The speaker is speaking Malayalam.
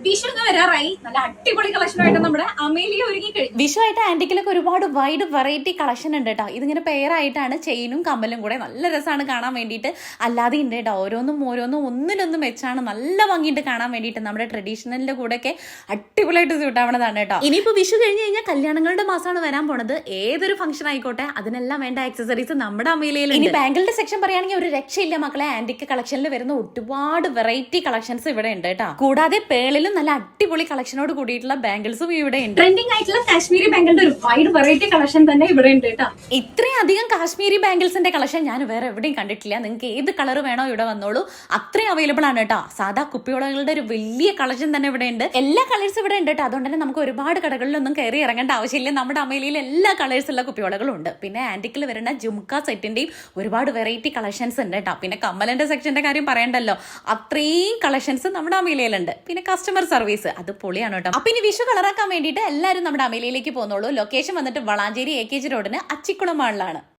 വിഷു വരാറായി. നല്ല അടിപൊളി കളക്ഷനായിട്ട് നമ്മുടെ അമേലിയ ഒരുങ്ങി കഴിഞ്ഞു. വിഷു ആയിട്ട് ആന്റിക്കിലൊക്കെ ഒരുപാട് വൈഡ് വെറൈറ്റി കളക്ഷൻ ഉണ്ട് കേട്ടോ. ഇതിങ്ങനെ പെയറായിട്ടാണ് ചെയിനും കമ്മലും കൂടെ. നല്ല രസമാണ് കാണാൻ വേണ്ടിയിട്ട്. അല്ലാതെ ഉണ്ട് കേട്ടോ, ഓരോന്നും ഒന്നിനൊന്നും വെച്ചാണ് നല്ല ഭംഗിയിട്ട് കാണാൻ വേണ്ടിയിട്ട്. നമ്മുടെ ട്രഡീഷണലിന്റെ കൂടെയൊക്കെ അടിപൊളിയായിട്ട് സ്യൂട്ടാവണതാണ് കേട്ടോ. ഇനിയിപ്പോൾ വിഷു കഴിഞ്ഞ് കഴിഞ്ഞാൽ കല്യാണങ്ങളുടെ മാസമാണ് വരാൻ പോണത്. ഏതൊരു ഫംഗ്ഷൻ ആയിക്കോട്ടെ അതിനെല്ലാം വേണ്ട ആക്സസറീസ് നമ്മുടെ അമേലിയയിൽ. ഇനി ബാങ്കിളുടെ സെക്ഷൻ പറയുകയാണെങ്കിൽ ഒരു രക്ഷയില്ല മക്കളെ. ആന്റിക്ക് കളക്ഷനിൽ വരുന്ന ഒരുപാട് വെറൈറ്റി കളക്ഷൻസ് ഇവിടെ ഉണ്ട് കേട്ടോ. കൂടാതെ പേളിലും നല്ല അടിപൊളി കളക്ഷനോട് കൂടിയിട്ടുള്ള ബാംഗിൾസും ഇവിടെ ഉണ്ട്. ട്രെൻഡിംഗ് ആയിട്ടുള്ള കാശ്മീരി ബാംഗിളുടെ ഒരു വൈഡ് വെറൈറ്റി കളക്ഷൻ തന്നെ ഇവിടെ ഉണ്ട് കേട്ടോ. ഇത്രയും അധികം കാശ്മീരി ബാംഗിൾസിന്റെ കളക്ഷൻ ഞാൻ വേറെ എവിടെയും കണ്ടിട്ടില്ല. നിങ്ങൾക്ക് ഏത് കളർ വേണോ ഇവിടെ വന്നോളൂ, അത്രയും അവൈലബിൾ ആണ് കേട്ടോ. സാധാ കുപ്പിയോളകളുടെ ഒരു വലിയ കളക്ഷൻ തന്നെ ഇവിടെ ഉണ്ട്. എല്ലാ കളേഴ്സ് ഇവിടെ ഉണ്ട് കേട്ടോ. അതുകൊണ്ട് തന്നെ നമുക്ക് ഒരുപാട് കടകളിലൊന്നും കയറി ഇറങ്ങേണ്ട ആവശ്യമില്ല. നമ്മുടെ അമേലിയിൽ എല്ലാ കളേഴ്സുള്ള കുപ്പിയോളകളും ഉണ്ട്. പിന്നെ ആന്റിക്കിൽ വരുന്ന ജുംക്ക സെറ്റിന്റെയും ഒരുപാട് വെറൈറ്റി കളക്ഷൻസ് ഉണ്ട് കേട്ടോ. പിന്നെ കമ്മലിന്റെ സെക്ഷന്റെ കാര്യം പറയണ്ടല്ലോ, അത്രയും കളക്ഷൻസ് നമ്മുടെ അമേലിയയിലുണ്ട്. പിന്നെ കസ്റ്റമർ സർവീസ് അത് പൊളിയാണ് കേട്ടോ. അപ്പൊ ഇനി വിഷു കളറാക്കാൻ വേണ്ടിയിട്ട് എല്ലാവരും നമ്മുടെ അമേലിയയിലേക്ക് പോകുന്നുള്ളൂ. ലൊക്കേഷൻ വന്നിട്ട് വളാഞ്ചേരി AKG റോഡിന് അച്ചിക്കുളം മാളിലാണ്.